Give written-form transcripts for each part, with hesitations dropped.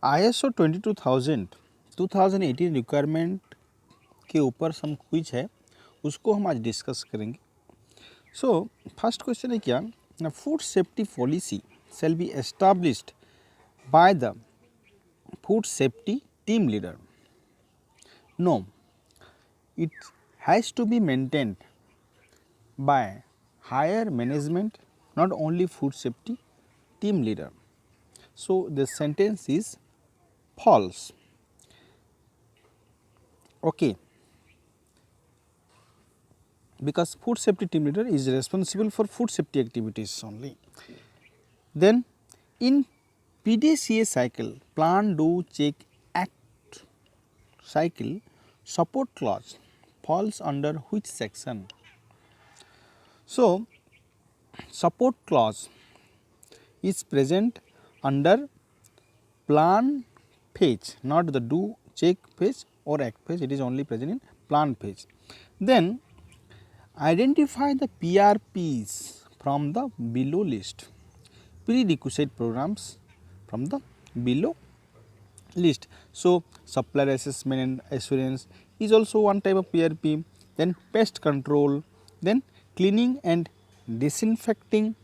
ISO 22000 2018 requirement के ऊपर सम quiz है, उसको हम आज डिस्कस करेंगे। सो फर्स्ट क्वेश्चन है क्या, food safety policy shall be established by the food safety team leader. No, it has to be maintained by higher management, not only food safety team leader. So the sentence is false. Okay, because food safety team leader is responsible for food safety activities only. Then in PDCA cycle, plan, do, check, act cycle, support clause falls under which section? So support clause is present under plan phase, not the do, check phase or act phase, it is only present in plan phase. Then identify the PRPs from the below list, prerequisite programs from the below list. So supplier assessment and assurance is also one type of PRP, then pest control, then cleaning and disinfecting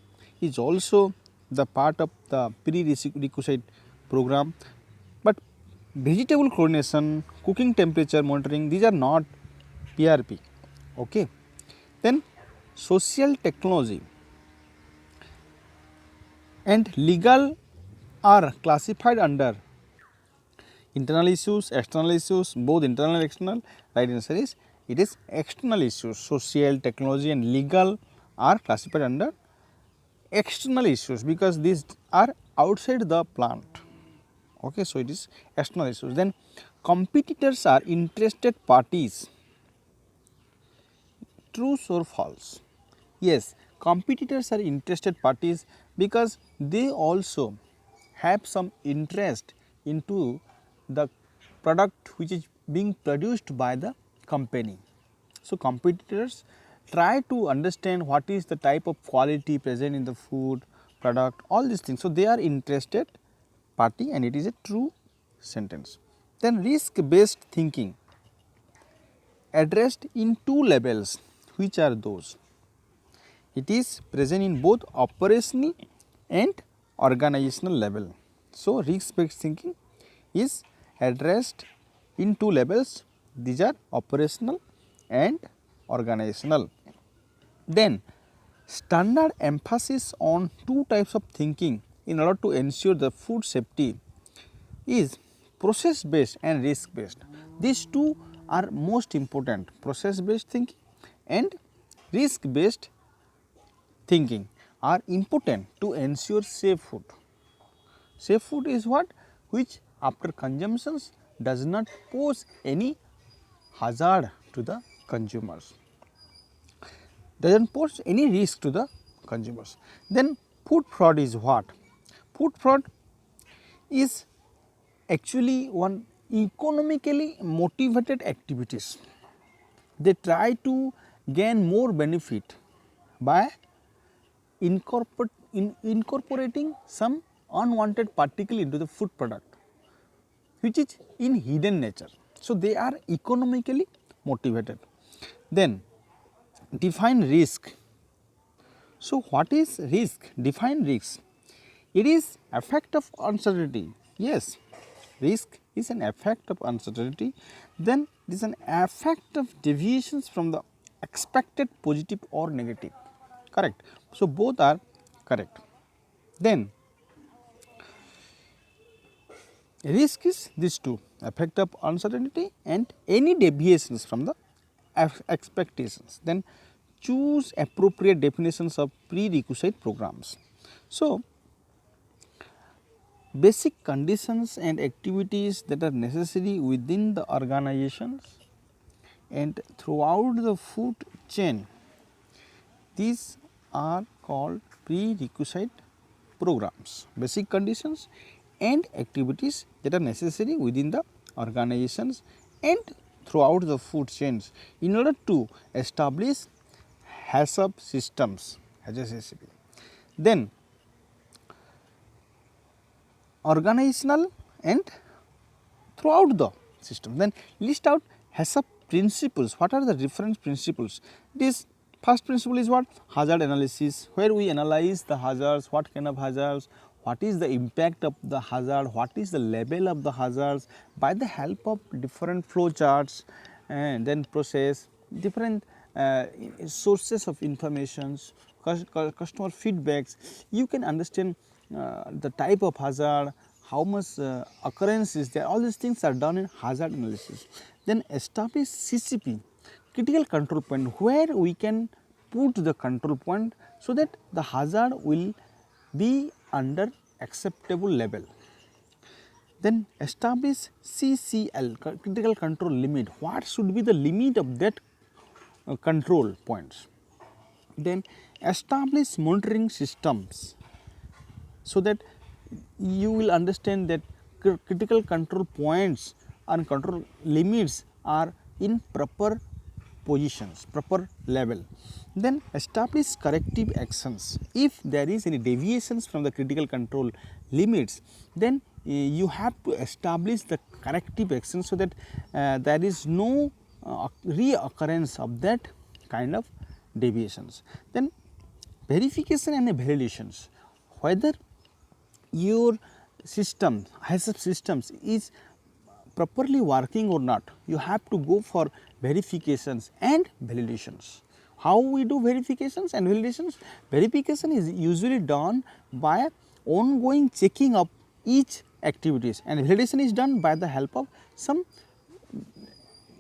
is also the part of the prerequisite program, but vegetable chlorination, cooking temperature monitoring, these are not PRP. Okay. Then social technology and legal are classified under internal issues, external issues, both internal and external. Right answer is it is external issues. Social, technology and legal are classified under external issues because these are outside the plant. Okay, so it is external issues. Then competitors are interested parties. True or false? Yes, competitors are interested parties because they also have some interest into the product which is being produced by the company. So competitors try to understand what is the type of quality present in the food product, all these things. So they are interested party and it is a true sentence. Then risk based thinking addressed in two levels. Which are those? It is present in both operational and organizational level. So risk based thinking is addressed in two levels, these are operational and organizational. Then standard emphasis on two types of thinking in order to ensure the food safety is process based and risk based. These two are most important, process based thinking and risk based thinking are important to ensure safe food. Safe food is what? Which after consumptions does not pose any hazard to the consumers, does not pose any risk to the consumers. Then food fraud is what? Food fraud is actually one economically motivated activities. They try to gain more benefit by incorporating some unwanted particle into the food product which is in hidden nature. So they are economically motivated. Then define risk. So what is risk? Define risk. It is effect of uncertainty. Yes, risk is an effect of uncertainty. Then it is an effect of deviations from the expected positive or negative. Correct. So both are correct. Then risk is these two, effect of uncertainty and any deviations from the expectations. Then choose appropriate definitions of prerequisite programs. So basic conditions and activities that are necessary within the organizations and throughout the food chain, these are called prerequisite programs. Basic conditions and activities that are necessary within the organizations and throughout the food chains in order to establish HACCP systems, Then organizational and throughout the system. Then list out HACCP principles. What are the reference principles? This first principle is what? Hazard analysis, where we analyze the hazards, what kind of hazards, what is the impact of the hazard, what is the level of the hazards by the help of different flow charts and then process, different sources of informations, customer feedbacks. You can understand the type of hazard, how much occurrence is there, all these things are done in hazard analysis. Then establish CCP, critical control point, where we can put the control point so that the hazard will be under acceptable level. Then establish CCL, critical control limit, what should be the limit of that control points. Then establish monitoring systems, so that you will understand that critical control points and control limits are in proper positions, proper level. Then establish corrective actions. If there is any deviations from the critical control limits, then you have to establish the corrective actions so that there is no reoccurrence of that kind of deviations. Then verification and validations, whether your system, HACCP systems is properly working or not, you have to go for verifications and validations. How we do verifications and validations? Verification is usually done by ongoing checking of each activities, and validation is done by the help of some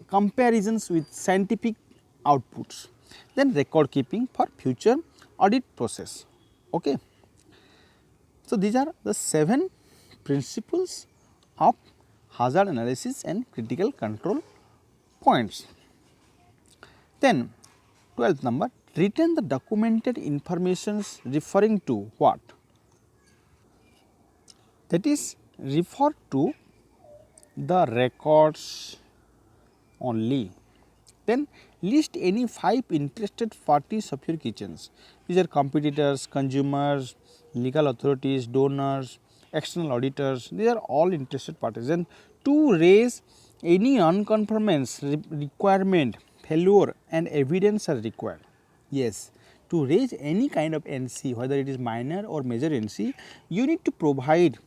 comparisons with scientific outputs. Then record keeping for future audit process. Okay. So, these are the 7 principles of hazard analysis and critical control points. Then 12th number, retain the documented informations referring to what? That is, refer to the records only. Then list any 5 interested parties of your kitchens. These are competitors, consumers, legal authorities, donors, external auditors, these are all interested parties. Then to raise any non-conformance requirement, failure and evidence are required. Yes, to raise any kind of NC, whether it is minor or major NC, you need to provide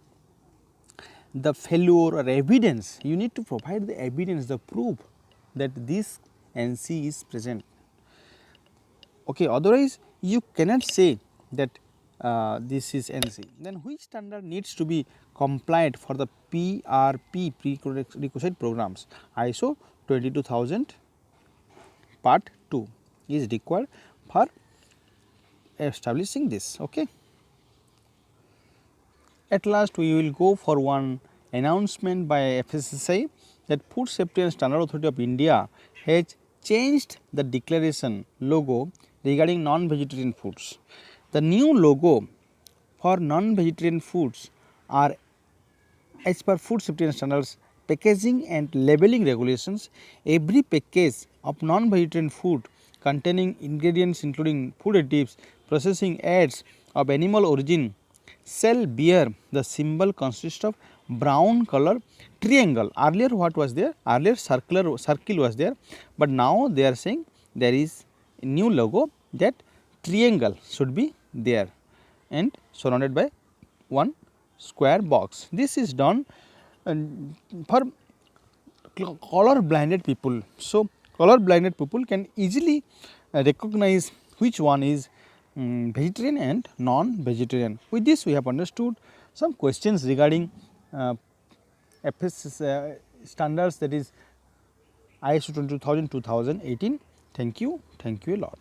the failure or evidence, you need to provide the evidence, the proof that this NC is present. Okay, otherwise you cannot say that this is NC. Then which standard needs to be complied for the PRP, prerequisite programs? ISO 22000 part 2 is required for establishing this. Okay. At last we will go for one announcement by FSSAI that Food Safety and Standard Authority of India has changed the declaration logo regarding non-vegetarian foods. The new logo for non-vegetarian foods are, as per Food Safety and Standards packaging and labeling regulations, every package of non-vegetarian food containing ingredients including food additives, processing aids of animal origin shall bear the symbol consists of brown color triangle. Earlier what was there? Earlier circle was there, but now they are saying there is a new logo that triangle should be there and surrounded by one square box. This is done for color blinded people. So, color blinded people can easily recognize which one is vegetarian and non-vegetarian. With this we have understood some questions regarding FS standards, that is ISO 20000 2018. Thank you a lot.